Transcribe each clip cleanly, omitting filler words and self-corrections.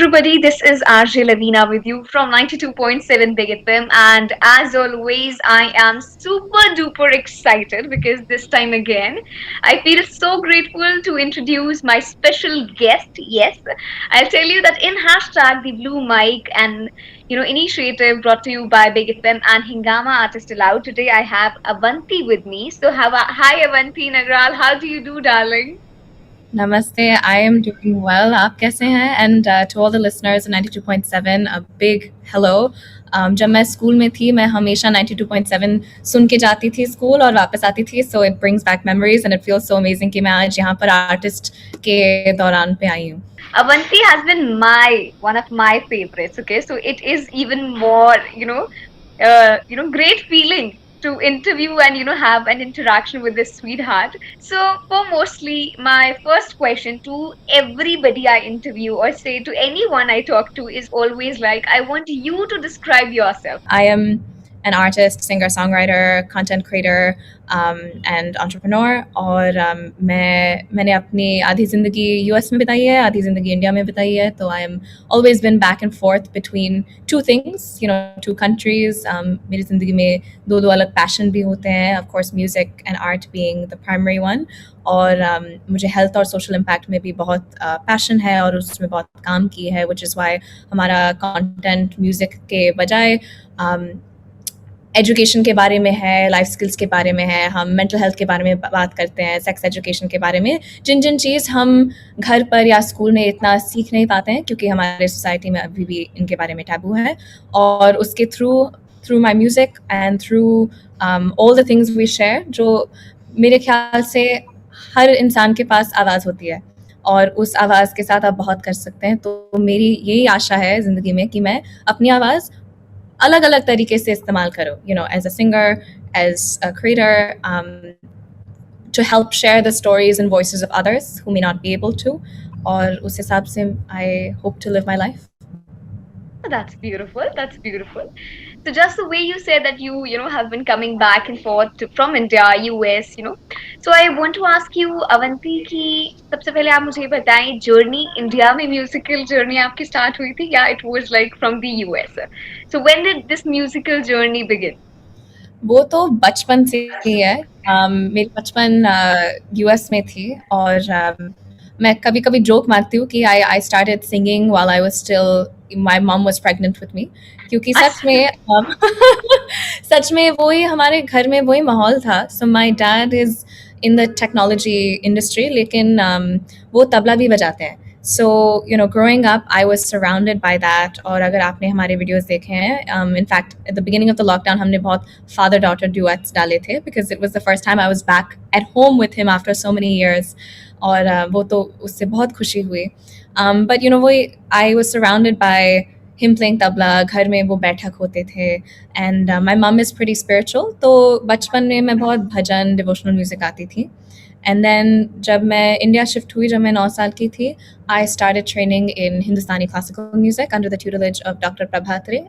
everybody, this is RJ Luveena with you from 92.7 Big FM, and as always, I am super duper excited because this time again, I feel so grateful to introduce my special guest. Yes, I'll tell you that in hashtag the Blue Mic and initiative brought to you by Big FM and Hingama ArtistAloud. Today I have Avanti with me. So, hi Avanti Nagral, how do you do, darling? Namaste, I am doing well. आप कैसे हैं? And to all the listeners of 92.7, a big hello. जब मैं school में थी मैं हमेशा 92.7 सुन के जाती थी स्कूल और वापस आती थी, so it brings back memories and it feels so amazing कि मैं आज यहाँ पर आर्टिस्ट के दौरान पे आई हूँ. Avanti has been one of my favorites. Okay, so it is even more, great feeling to interview and have an interaction with this sweetheart. So, for mostly my first question to everybody I interview or say to anyone I talk to is always like, I want you to describe yourself. I am an artist, singer, songwriter, content creator, and entrepreneur. और मैंने अपनी आधी ज़िंदगी US में बिताई है, आधी ज़िंदगी इंडिया में बिताई है. तो I am always been back and forth between two things, two countries. मेरी ज़िंदगी में दो अलग passion भी होते हैं. Of course, music and art being the primary one. और मुझे health और social impact में भी बहुत passion है और उसमें बहुत काम की है, which is why हमारा content music के बजाय एजुकेशन के बारे में है, लाइफ स्किल्स के बारे में है, हम मेंटल हेल्थ के बारे में बात करते हैं, सेक्स एजुकेशन के बारे में, जिन चीज़ हम घर पर या स्कूल में इतना सीख नहीं पाते हैं क्योंकि हमारे सोसाइटी में अभी भी इनके बारे में टैबू है. और उसके through my music and through all the things we share, जो मेरे ख्याल से हर इंसान के पास आवाज़ होती है और उस आवाज़ के साथ आप बहुत कर सकते हैं. तो मेरी यही आशा है ज़िंदगी में कि मैं अपनी आवाज़ अलग अलग तरीके से इस्तेमाल करो, as a singer, as a creator, to help share the stories and voices of others who may not be able to. और उस हिसाब से I hope to live my life. That's beautiful. That's beautiful. So just the way you said that you have been coming back and forth from India, US, So I want to ask you, Avanti, कि सबसे पहले आप मुझे बताएं journey India में musical journey आपकी start हुई थी या it was like from the US? So when did this musical journey begin? वो तो बचपन से ही है. मेरी बचपन US में थी और मैं कभी-कभी जोक मारती हूँ कि I started singing while I was still my mom was pregnant with me, क्योंकि सच में वही हमारे घर में वही माहौल था. So my dad is in the technology industry, लेकिन वो तबला भी बजाते हैं. So growing up, I was surrounded by that. और अगर आपने हमारे videos देखे हैं, in fact, at the beginning of the lockdown, हमने बहुत father-daughter duets डाले थे because it was the first time I was back at home with him after so many years. और वो तो उससे बहुत खुशी हुई. But वही I was surrounded by him playing tabla. घर में वो बैठक होते थे. And my mom is pretty spiritual. तो बचपन में मैं बहुत भजन, devotional music आती थी. And then जब मैं इंडिया शिफ्ट हुई, जब मैं 9 साल की थी, I started training in Hindustani classical music under the tutelage of Dr. Prabhatri,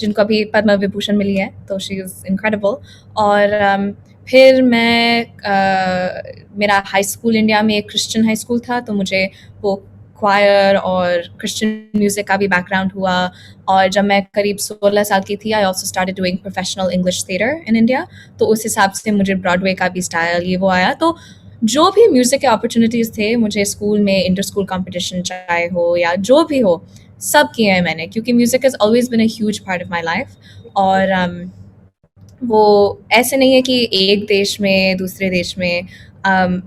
जिनको अभी पद्म विभूषण मिली है, तो she is incredible. और फिर मेरा हाई स्कूल इंडिया में एक क्रिश्चियन हाई स्कूल था, तो मुझे वो क्वायर और क्रिश्चियन म्यूज़िक का भी बैकग्राउंड हुआ. और जब मैं करीब 16 साल की थी, I also started doing professional English theatre in India. तो उस हिसाब से मुझे ब्रॉडवे का भी स्टाइल ये वो आया. तो जो भी म्यूज़िक के अपॉर्चुनिटीज़ थे, मुझे स्कूल में इंटर स्कूल कॉम्पिटिशन चाहे हो या जो भी हो, सब किए हैं मैंने, क्योंकि music has always been a huge part of my life. और वो ऐसे नहीं है कि एक देश में दूसरे देश में.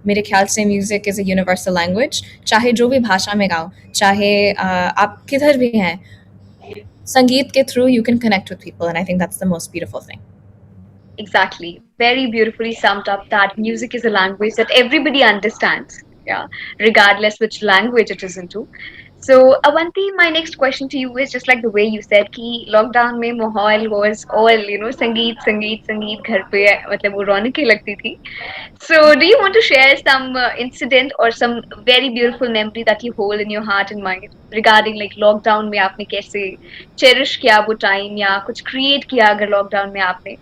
मेरे ख्याल से music is a universal language. चाहे जो भी भाषा में गाओ, चाहे आप किधर भी हैं, संगीत के through you can connect with people, and I think that's the most beautiful thing. Exactly. Very beautifully summed up that music is a language that everybody understands. Yeah, regardless which language it is into. So, Avanti, my next question to you is just like the way you said कि lockdown में माहौल was all संगीत संगीत संगीत घर पे मतलब वो रौनक ही लगती थी. So, do you want to share some incident or some very beautiful memory that you hold in your heart and mind regarding like lockdown में आपने कैसे cherish किया वो time या कुछ create किया अगर lockdown में आपने?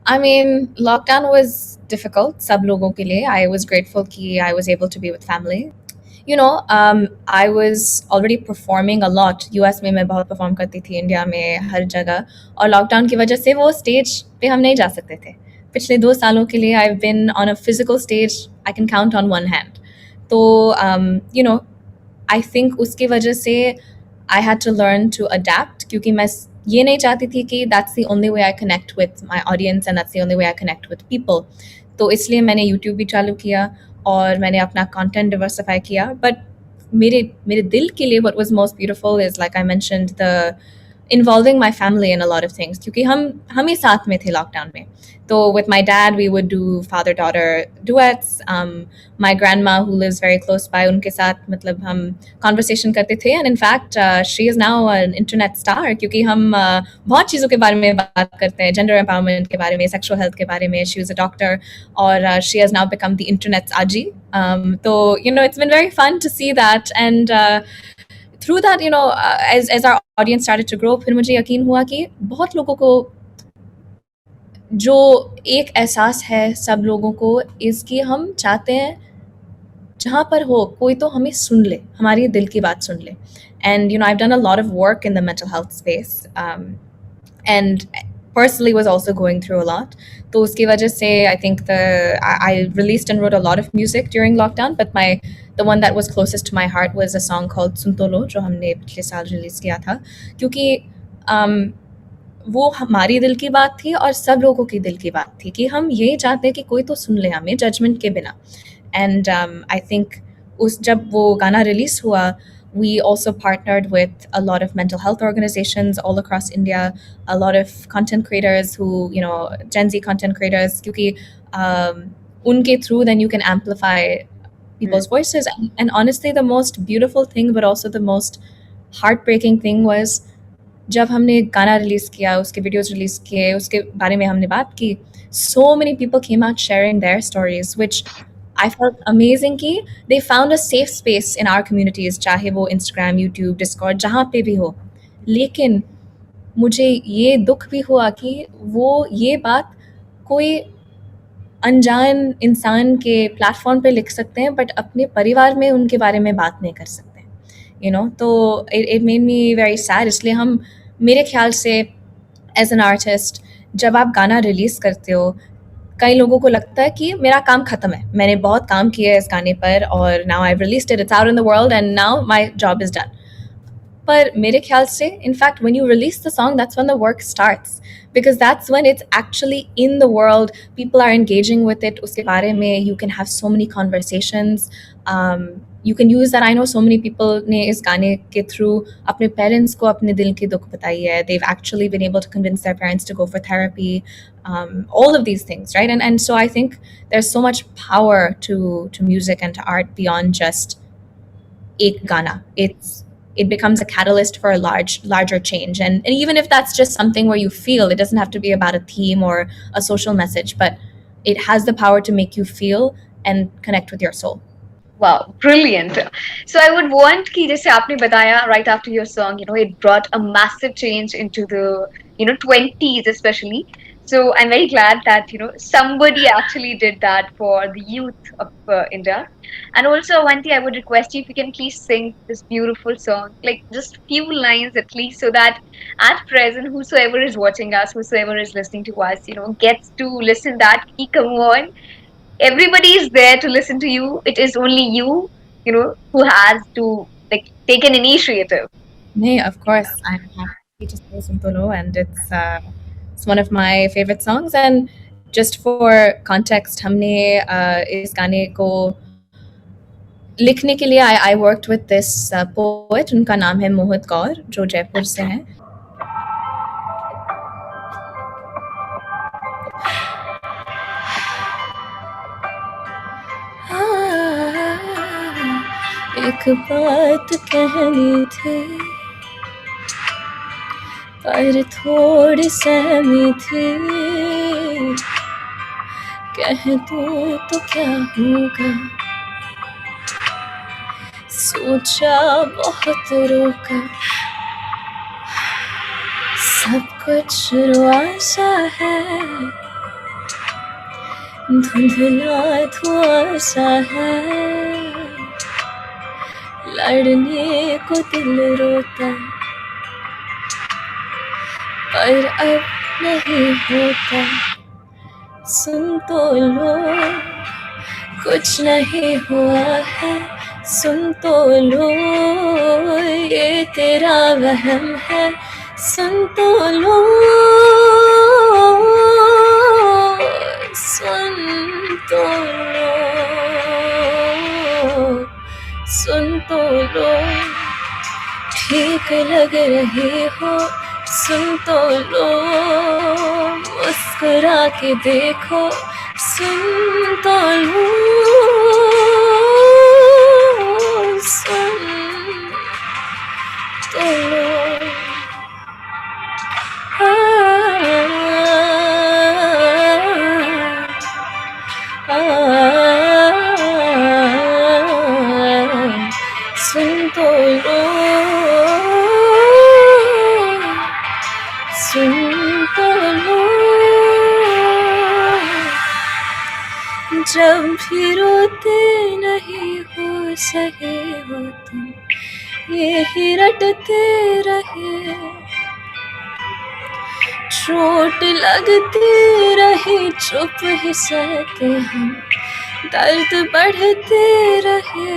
I mean, lockdown was difficult सब लोगों के लिए. I was grateful कि I was able to be with family. I was already performing a lot. US में मैं बहुत perform करती थी, इंडिया में हर जगह, और लॉकडाउन की वजह से वो स्टेज पे हम नहीं जा सकते थे. पिछले 2 सालों के लिए I've been on a physical stage I can count on one hand. तो I think उसकी वजह से I had to learn to adapt, क्योंकि मैं ये नहीं चाहती थी कि that's the only way I connect with my audience and that's the only way I connect with people. तो इसलिए मैंने YouTube भी चालू किया और मैंने अपना कंटेंट डिवर्सिफाई किया. बट मेरे मेरे दिल के लिए what was most beautiful is, like I mentioned, the involving my family in a lot of things, क्योंकि हम ही साथ में थे लॉकडाउन में. तो with my dad we would do father daughter duets. My grandma who lives very close by, उनके साथ मतलब हम conversation करते थे. And in fact she is now an internet star, क्योंकि हम बहुत चीज़ों के बारे में बात करते हैं, gender empowerment के बारे में, sexual health के बारे में. She was a doctor और she has now become the internet's aji. तो it's been very fun to see that. And through that, as our audience started to grow, फिर मुझे यकीन हुआ कि बहुत लोगों को जो एक एहसास है सब लोगों को, इसकी हम चाहते हैं जहाँ पर हो कोई तो हमें सुन ले, हमारी दिल की बात सुन ले. And I've done a lot of work in the mental health space, and personally was also going through a lot. तो उसकी वजह से I think I released and wrote a lot of music during lockdown, but the one that was closest to my heart was a song called Suntolo, जो हमने पिछले साल release किया था, क्योंकि वो हमारी दिल की बात थी और सब लोगों की दिल की बात थी कि हम ये चाहते हैं कि कोई तो सुन ले हमें, जजमेंट के बिना. And I think जब वो गाना रिलीज हुआ, we also partnered with a lot of mental health organizations all across India, a lot of content creators who, Gen Z content creators, क्योंकि उनके through then you can amplify people's voices. And honestly, the most beautiful thing, but also the most heartbreaking thing was जब हमने गाना release किया, उसके videos release किए, उसके बारे में हमने बात की, so many people came out sharing their stories, which I felt amazing कि they found a safe space in our communities, चाहे वो Instagram, YouTube, Discord, जहाँ पे भी हो. लेकिन मुझे ये दुख भी हुआ कि वो ये बात कोई अनजान इंसान के प्लेटफॉर्म पे लिख सकते हैं, बट अपने परिवार में उनके बारे में बात नहीं कर सकते. तो it made me very sad. इसलिए हम, मेरे ख्याल से as an artist, जब आप गाना रिलीज करते हो, कई लोगों को लगता है कि मेरा काम खत्म है, मैंने बहुत काम किया है इस गाने पर और now I've released it, it's out in the world and now my job is done. पर मेरे ख्याल से, in fact, when you release the song, that's when the work starts, because that's when it's actually in the world, people are engaging with it. उसके बारे में you can have so many conversations. You can use that. I know so many people ने इस गाने के through अपने parents को अपने दिल की दुख बताई है. They've actually been able to convince their parents to go for therapy. All of these things, right? And so I think there's so much power to music and to art beyond just ek gana. It becomes a catalyst for a larger change. And even if that's just something where you feel, it doesn't have to be about a theme or a social message, but it has the power to make you feel and connect with your soul. Wow, brilliant. So I would want कि जैसे आपने बताया right after your song, it brought a massive change into the, 20s especially. So I'm very glad that, somebody actually did that for the youth of India. And also, Avanti, I would request you if you can please sing this beautiful song, like just few lines at least, so that at present, whosoever is watching us, whosoever is listening to us, gets to listen that, come on, everybody is there to listen to you. It is only you, who has to like take an initiative. Nee, of course, I'm happy to say Suntolo, and it's one of my favorite songs. And just for context, हमने इस गाने को लिखने के लिए I worked with this poet. उनका नाम है मोहित कौर, जो जयपुर से हैं. एक बात कहनी थी पर थोड़ी सहमी थी, कह दूं तो क्या होगा, सोचा बहुत रोका, सब कुछ रुआसा है, धुंधला धुआं सा है, लड़ने को दिल रोता पर अब नहीं होता, सुन तो लो कुछ नहीं हुआ है, सुन तो लो ये तेरा वहम है, सुन तो लो, सुन तो लो, सुन तो लो, ठीक लग रही हो, सुन तो लो, मुस्कुरा के देखो, सुन तो लो, सुन तो लो। सुन तो लो, सुन तो लो, जब भी रोते नहीं हो सके हो तुम, यही रटते रहे, चोट लगती रही चुप ही सहते हम, दर्द बढ़ते रहे,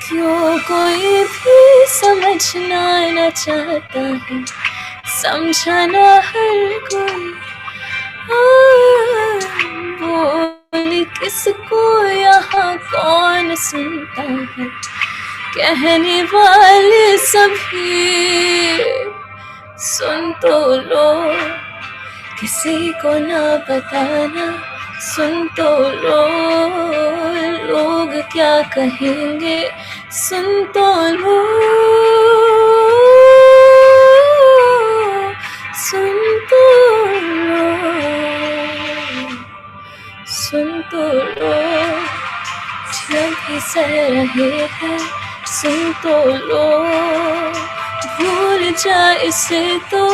क्यों कोई भी समझना न चाहता है, समझाना हर कोई, बोली किसको यहाँ कौन सुनता है, कहने वाले सभी सुन तो लो, किसी को ना बताना, सुन तो लो, लोग क्या कहेंगे, सुन तो लो, सुन तो लो, सुन तो लो, जब भी सह रहे हैं, सुन तो लो, भूल जा इसे तो,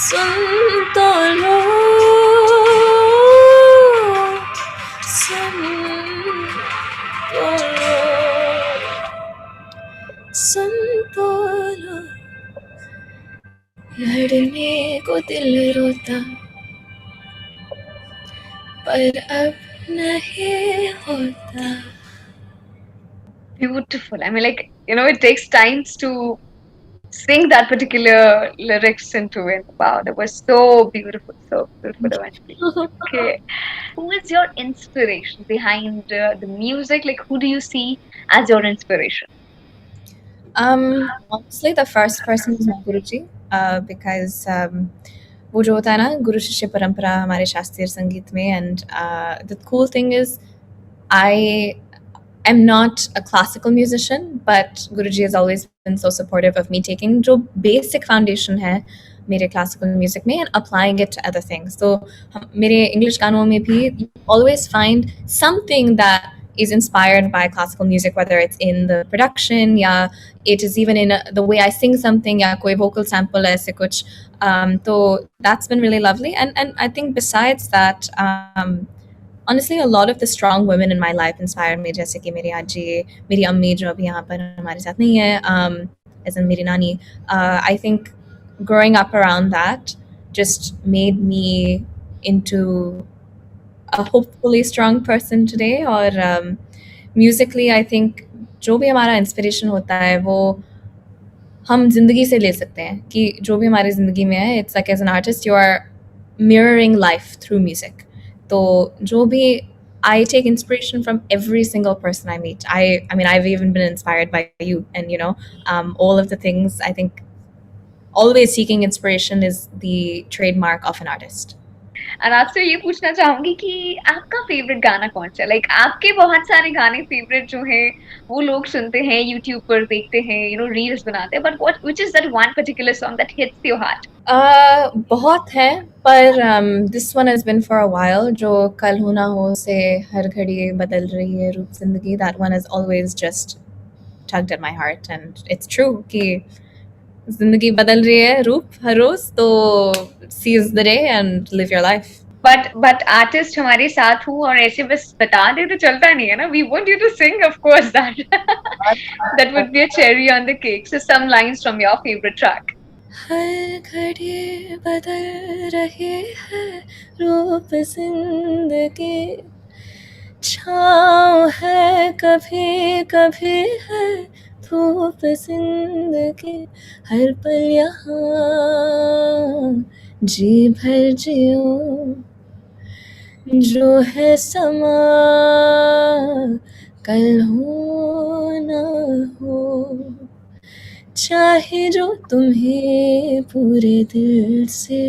सुन तो लो, सुन तो लो, सुन तो लो, लड़ने को दिल रोता पर अब नहीं होता। Beautiful. I mean, like, it takes times to sing that particular lyrics into it. Wow, that was so beautiful, Avanti. Okay. Who is your inspiration behind the music? Like, who do you see as your inspiration? Honestly, the first person is my Guruji, because वो जो होता है ना गुरु शिष्य परंपरा हमारे शास्त्रीय संगीत में, and the cool thing is I am not a classical musician, but Guruji has always been so supportive of me taking जो basic foundation है मेरे classical music में and applying it to other things. So मेरे English गानों में भी you always find something that is inspired by classical music, whether it's in the production या it is even in the way I sing something या कोई vocal sample ऐसे कुछ. So that's been really lovely, and I think besides that, honestly, a lot of the strong women in my life inspired me, जैसे कि मेरी आजी, मेरी अम्मी जो अभी यहाँ पर हमारे साथ नहीं है, as in मेरी नानी. I think growing up around that just made me into a hopefully strong person today. और musically, I think जो भी हमारा inspiration होता है वो हम ज़िंदगी से ले सकते हैं कि जो भी हमारी ज़िंदगी में है, it's like as an artist you are mirroring life through music. तो जो भी I take inspiration from every single person I meet. I mean, I've even been inspired by you, and all of the things. I think always seeking inspiration is the trademark of an artist. और आपसे ये पूछना चाहूंगी कि आपका favourite गाना कौन सा है? लाइक आपके बहुत सारे गाने फेवरेट जो हैं वो लोग सुनते हैं, यूट्यूब पर देखते हैं, रील्स बनाते हैं, but what which is that one particular song that hits your heart? बहुत है, पर this one has been for a while, जो कल हो ना हो से हर घड़ी बदल रही है रूप जिंदगी. That one has always just tugged at my heart, and it's true कि जिंदगी बदल रही है रूप हर रोज, तो seize the day and live your life. But artist हमारे साथ हूँ और ऐसे बस बता दे तो चलता नहीं है ना. We want you to sing of course that would be a cherry on the cake. So some lines from your favorite track. हर घड़ी बदल रही है रूप जिंदगी, छाँव है कभी कभी है धूप जिंदगी, हर पल यहाँ जी भर जियो, जो है समा कल हो न हो, चाहे जो तुम्हें पूरे दिल से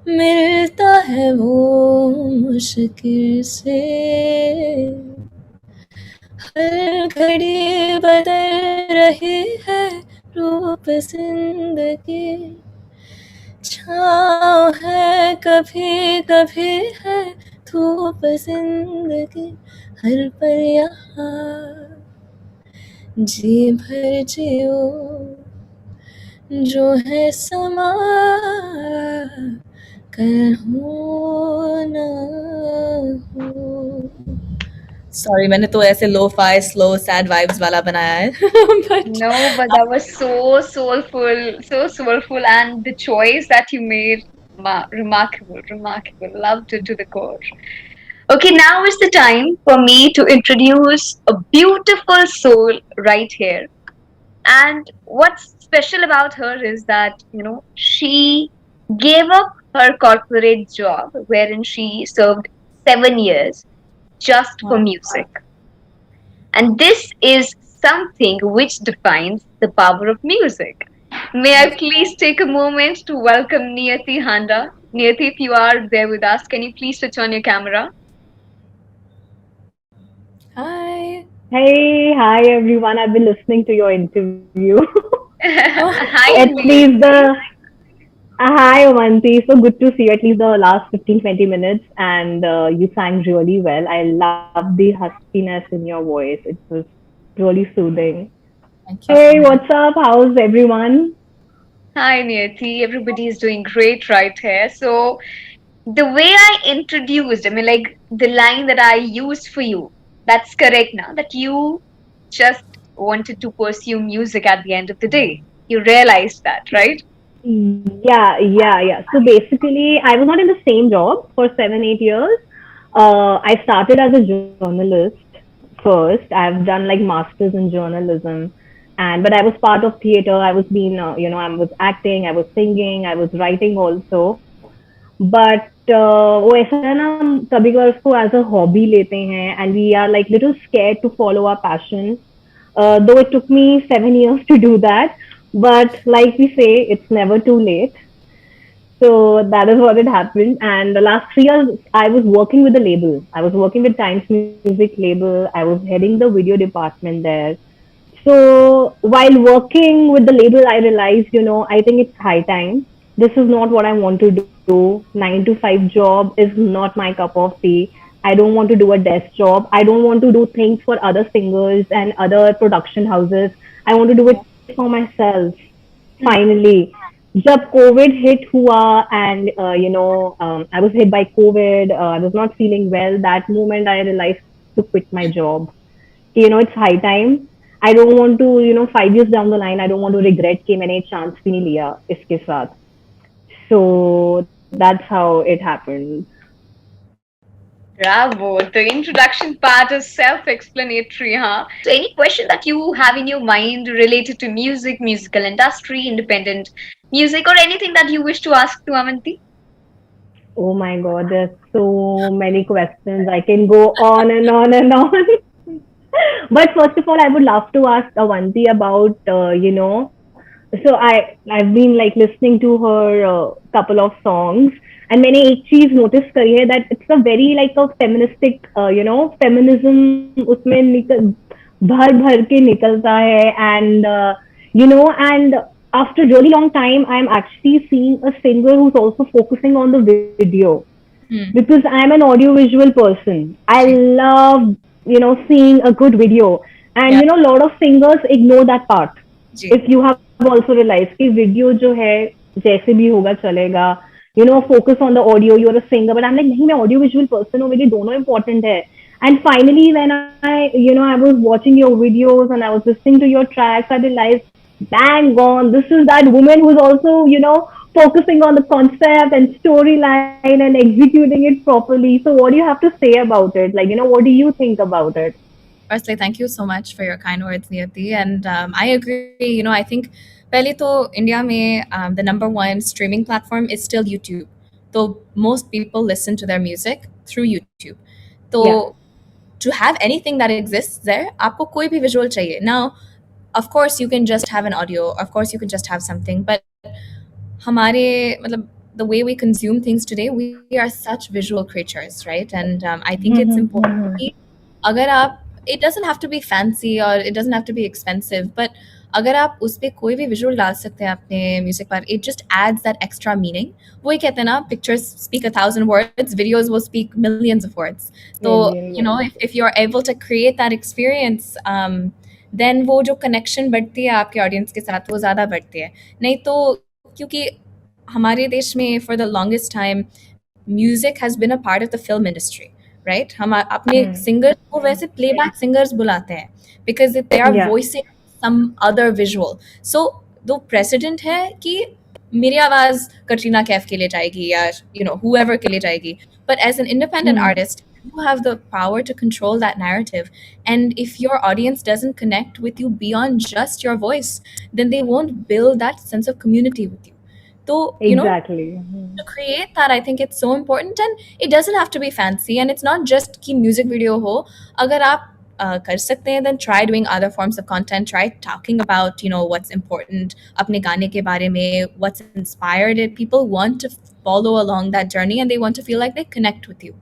मिलता है वो मुश्किल से, हर घड़ी बदल रही है रूप जिंदगी, छाँव है कभी कभी है धूप जिंदगी, हर पल यहाँ जी भर जियो, जो है समा कल हो न हो. सॉरी, मैंने तो ऐसे lo fi slow sad vibes वाला बनाया है. But No, but that was so soulful, and the choice that you made, remarkable, remarkable. Loved it to the core. Okay, now is the time for me to introduce a beautiful soul right here. And what's special about her is that, she gave up her corporate job wherein she served 7 years just for music. And this is something which defines the power of music. May I please take a moment to welcome Niyati Handa? Niyati, if you are there with us, can you please switch on your camera? hi. Hi everyone. I've been listening to your interview. Hi, At least Niyati. the hi Avanti. So good to see you. At least the last 15-20 minutes, and you sang really well. I love the huskiness in your voice. It was really soothing. Thank you so Hey, much. what's up? How's everyone? Hi, Niyati. Everybody is doing great right here. So, the way I introduced, I mean, like the line that I used for you, that's correct now, that you just wanted to pursue music at the end of the day. You realized that, right? Yeah. So basically, I was not in the same job for 7-8 years. I started as a journalist first. I've done like masters in journalism, and but I was part of theater. I was being, I was acting, I was singing, I was writing also. But वो ऐसा है ना, हम कभी कभार उसको as a hobby लेते हैं and we are like little scared to follow our passion. Though it took me 7 years to do that, but like we say, it's never too late. So that is what had happened. And the last 3 years, I was working with the label. I was working with Times Music label. I was heading the video department there. So while working with the label, I realized, I think it's high time. This is not what I want to do. 9 to 5 job is not my cup of tea. I don't want to do a desk job. I don't want to do things for other singers and other production houses. I want to do it for myself. Hmm. Finally, जब Covid hit हुआ and I was hit by Covid, I was not feeling well. That moment I realise to quit my job. It's high time. I don't want to, 5 years down the line, I don't want to regret कि मैंने chance भी नहीं लिया इसके साथ. So that's how it happened. Bravo. The introduction part is self-explanatory, huh? So any question that you have in your mind related to music, musical industry, independent music, or anything that you wish to ask to Avanti? Oh my God, there's so many questions. I can go on and on and on. But first of all, I would love to ask Avanti about, so I've been like listening to her couple of songs, and मैंने एक चीज notice करी है that it's a very like a feministic, feminism उसमें निकल भर भर के निकलता है. And and after a really long time, I'm actually seeing a singer who's also focusing on the video, Hmm. because I'm an audiovisual person. I ji. love, seeing a good video. And, Yeah. a lot of singers ignore that part. Ji. If you have also realized कि video जो है जैसे भी होगा चलेगा, focus on the audio, you're a singer. But I'm like, nahi, मैं audio visual person हूँ, मेरे दोनों important है. And finally, when I was watching your videos and I was listening to your tracks, I realized, bang on, this is that woman who's also, focusing on the concept and storyline and executing it properly. So what do you have to say about it? Like, what do you think about it? Firstly, thank you so much for your kind words, Niyati. And I agree. I think पहले तो India में the number one streaming platform is still YouTube. So most people listen to their music through YouTube. So Yeah. to have anything that exists there, आपको कोई भी visual चाहिए. Now, of course, you can just have an audio. Of course, you can just have something. But हमारे मतलब the way we consume things today, we are such visual creatures, right? And I think it's important कि अगर आप it doesn't have to be fancy or it doesn't have to be expensive, but अगर आप उस पे कोई भी visual डाल सकते हैं अपने music पर, it just adds that extra meaning. वही कहते हैं ना, pictures speak 1,000 words, videos will speak millions of words. So Million. if you're able to create that experience, then वो जो connection बढ़ती है आपके audience के साथ, वो ज़्यादा बढ़ती है. नहीं तो क्योंकि हमारे देश में for the longest time music has been a part of the film industry, right? हम अपने singers को वैसे playback singers बुलाते हैं because they are Yeah. voicing some other visual. So the precedent है कि मेरी आवाज कटरीना कैफ के लिए जाएगी या whoever के लिए जाएगी. But as an independent artist, you have the power to control that narrative. And if your audience doesn't connect with you beyond just your voice, then they won't build that sense of community with you. So, Exactly. to create that, I think it's so important, and it doesn't have to be fancy, and it's not just कि music video हो. अगर आप कर सकते हैं, then try doing other forms of content. Try talking about what's important अपने गाने के बारे में, what's inspired it. People want to follow along that journey, and they want to feel like they connect with you.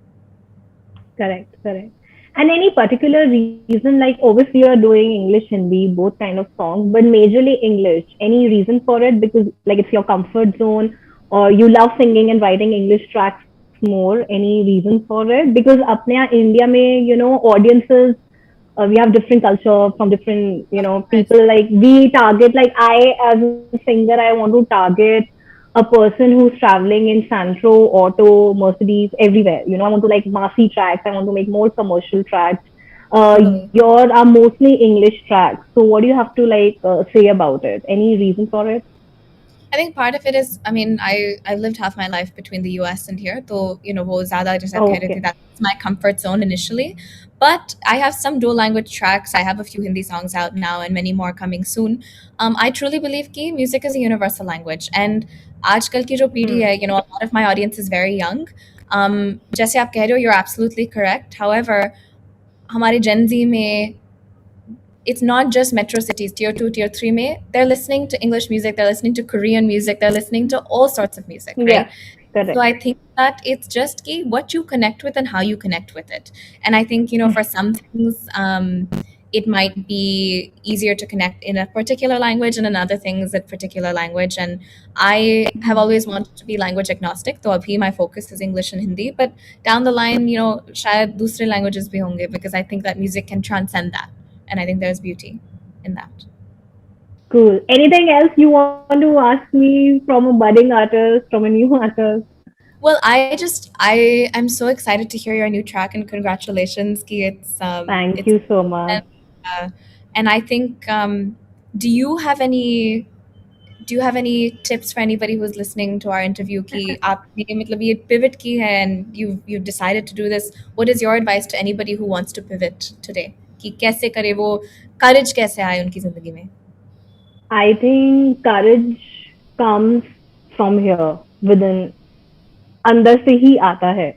Correct, correct. And any particular reason, like obviously you're doing English, Hindi, both kind of songs, but majorly English. Any reason for it? Because like it's your comfort zone, or you love singing and writing English tracks more. Any reason for it? Because अपने यहाँ India में, audiences, we have different culture from different, Right. people. Like we target, like I as a singer, I want to target a person who's traveling in Santro, Auto, Mercedes, everywhere. I want to like massy tracks. I want to make more commercial tracks. Totally. Your are mostly English tracks. So what do you have to like say about it? Any reason for it? I think part of it is, I mean, I've lived half my life between the US and here, so वो ज़्यादा जैसे आप कह रहे थे, Okay. that's my comfort zone initially. But I have some dual language tracks. I have a few Hindi songs out now and many more coming soon. I truly believe कि music is a universal language, and आजकल की जो पीढ़ी है, a lot of my audience is very young. जैसे आप कह रहे हो, you're absolutely correct. However, हमारे Gen Z में it's not just metro cities, tier 2, tier 3 mein, they're listening to English music, they're listening to Korean music, they're listening to all sorts of music, right? Yeah. So I Correct. think that it's just what you connect with and how you connect with it. And I think, for some things, it might be easier to connect in a particular language, and in other things a particular language. And I have always wanted to be language agnostic, so abhi my focus is English and Hindi. But down the line, shayad dusre languages bhi honge, because I think that music can transcend that. And I think there's beauty in that. Cool. Anything else you want to ask me from a budding artist, from a new artist? Well, I'm so excited to hear your new track, and congratulations, ki Thank it's you so much. uh, and I think do you have any tips for anybody who's listening to our interview कि आपने मतलब ये pivot की है and you've decided to do this? What is your advice to anybody who wants to pivot today? कि कैसे करे वो, courage कैसे आए उनकी जिंदगी में? I think courage comes from here, within, अंदर से ही आता है.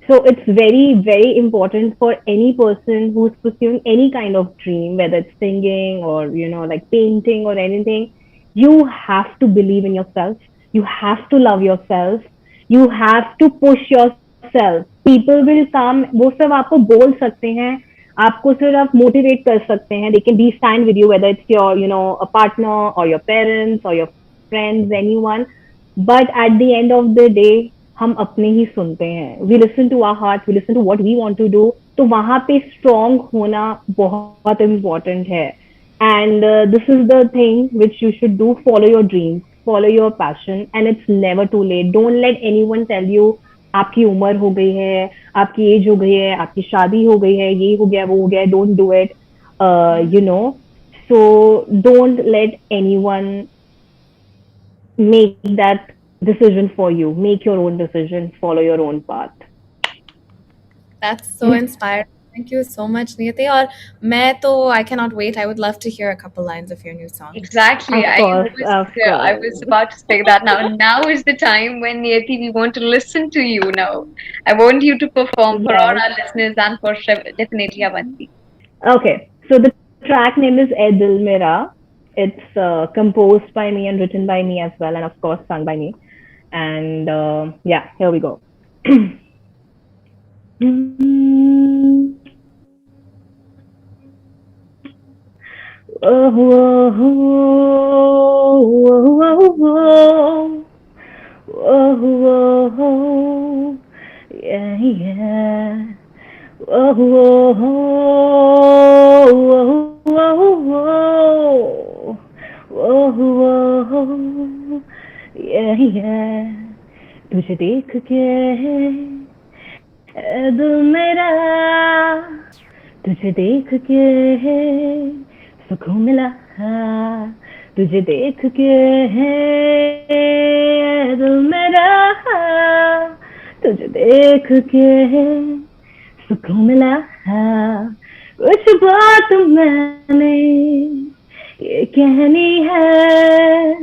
So it's very, very important for any person who's pursuing any kind of dream, whether it's singing or, like painting or anything. You have to believe in yourself. You have to love yourself. You have to push yourself. People will come, वो सब आपको बोल सकते हैं, आपको सिर्फ motivate कर सकते हैं. They can be stand with you, whether it's your, a partner or your parents or your friends, anyone. But at the end of the day, हम अपने ही सुनते हैं. We listen to our heart, we listen to what we want to do. तो वहाँ पे strong होना बहुत important है. And this is the thing which you should do, follow your dreams. follow your passion, and it's never too late. Don't let anyone tell you आपकी उम्र हो गई है, आपकी एज हो गई है, आपकी शादी हो गई है, ये हो गया, वो हो गया, don't do it. You know, so don't let anyone make that decision for you. Make your own decision, follow your own path. That's so inspiring. Thank you so much, Niyati. और मैं तो I cannot wait. I would love to hear a couple lines of your new song. Exactly. Of course, of I was course. about to say that now. Now is the time when Niyati, we want to listen to you now. I want you to perform for all Yes. our listeners and for definitely Avanti. Okay. So the track name is Dil Mera. It's composed by me and written by me as well, and of course sung by me. And yeah, here we go. Oh, yeah, yeah. Yeah, yeah. तुझे देख के दिल मेरा, तुझे देख के सुकून मिला, तुझे देख के दिल मेरा, तुझे देख के सुकून मिला. कुछ बात मैंने ये कहनी है,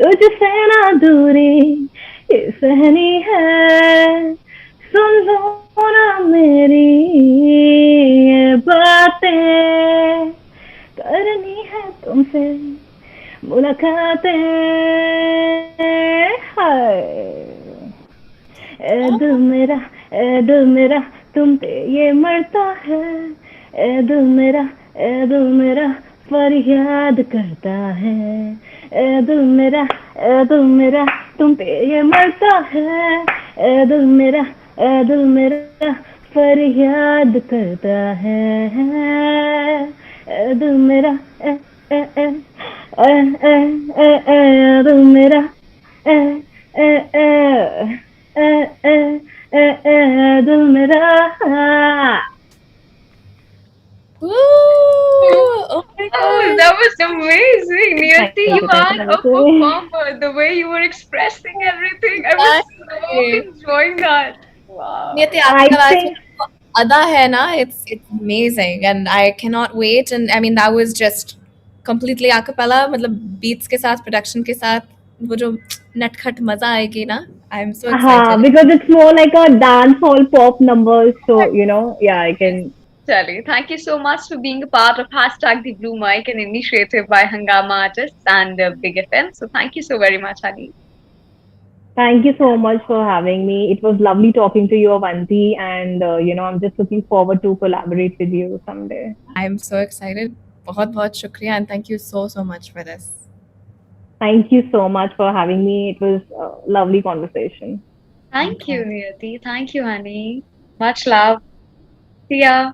तुझसे ना दूरी ये सहनी है. सुन लो ना मेरी ये बातें, करनी है तुमसे मुलाकातें. हाय ए दिल मेरा तुम पे ये मरता है. ए दिल मेरा फरियाद करता है. ए दिल मेरा तुम पे ये मरता है. ए दिल मेरा फरियाद करता है. ए दिल मेरा ए ए ए ए ए ए ए दिल मेरा ए ए ए ए ए ए दिल मेरा. Woo! Oh my Oh, God. that was amazing. Niyati, you are a Thank you. performer. The way you were expressing everything, I was so Exactly. enjoying that. Wow. नियति I आपकी आवाज में think जो अदा है ना, it's amazing and I cannot wait. And I mean that was just completely a cappella, मतलब beats के साथ, production के साथ, वो जो नटखट मजा आएगी ना. I'm so excited. because it's more like a dance hall pop number. So, you know, yeah, I can. Charlie, thank you so much for being a part of hashtag the Blue Mic, an initiative by Hangama Artists and Big FM. So thank you so very much, Honey. Thank you so much for having me. It was lovely talking to you, Avanti, and you know, I'm just looking forward to collaborate with you someday. I'm so excited. बहुत बहुत शुक्रिया and thank you so much for this. Thank you so much for having me. It was a lovely conversation. Thank you, Niyati. Thank you, Honey. Much love. See ya.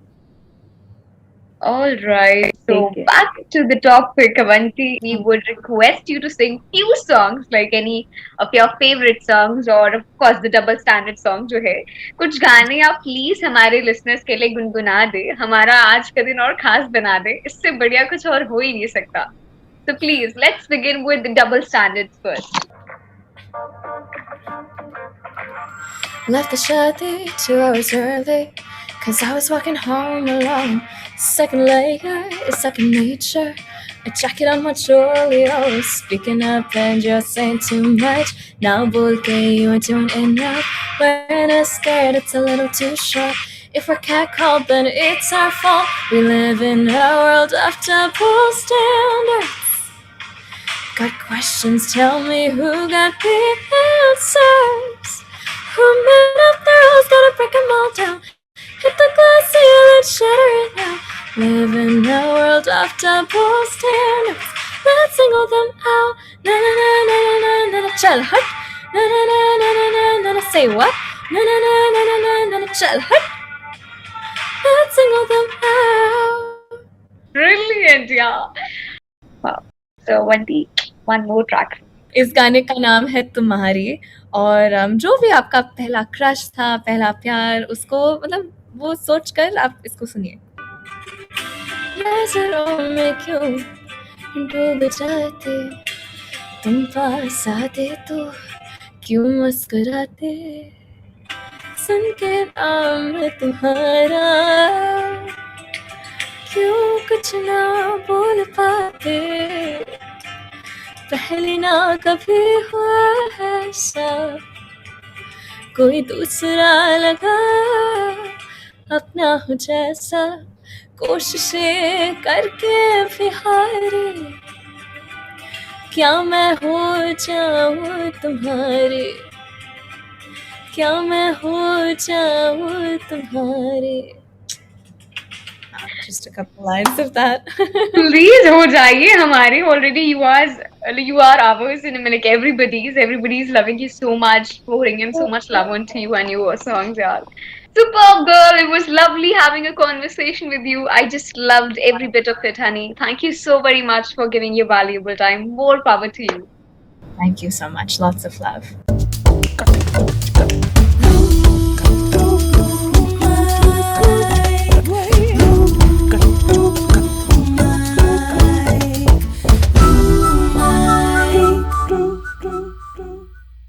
All right. So Take care. back to the topic, Avanti. We would request you to sing few songs, like any of your favorite songs, or of course the double standard song जो है. कुछ गाने आप please हमारे listeners के लिए गुनगुना दे. हमारा आज का दिन और खास बना दे. इससे बढ़िया कुछ और हो ही नहीं सकता. So please, let's begin with the double standards first. Left the shadi 2 hours early, cause I was walking home alone. Second layer is second nature. A jacket on my Julio. Speaking up and just saying too much. Now bulke you are doing enough. Wearing a skirt, it's a little too short. If we're catcalled, then it's our fault. We live in a world of double standards. Got questions, tell me who got the answers. Who made up the rules, gotta break them all down. Hit the glass ceiling, shatter it now. Live in a world of double standards. Let's single them out. Na na na na na na na. Chal hut. Na na na na na na na na. Say what? Na na na na na na na na. Chal hut. Let's single them out. Brilliant, yeah. Wow. So Avanti, one more track. इस गाने का नाम है तुम्हारी। और जो भी आपका पहला क्रश था, पहला प्यार, उसको मतलब वो सोचकर आप इसको सुनिए। नजरों में क्यों डूब जाते, तुम पास आते तो क्यों मुस्कुराते, सुन के नाम तुम्हारा क्यों कुछ ना बोल पाते, पहले ना कभी हुआ है ऐसा, कोई दूसरा लगा अपना हो जैसा, कोशिशें करके भी हारे, क्या मैं हो जाऊं तुम्हारे, क्या मैं हो जाऊं तुम्हारे। Just a couple lines of that. Please हो जाइए हमारे, already you are ours, and I mean, like everybody's loving you so much, pouring in so much love onto you and your songs, yeah. Superb, girl. It was lovely having a conversation with you. I just loved every bit of it, honey. Thank you so very much for giving your valuable time. More power to you. Thank you so much. Lots of love.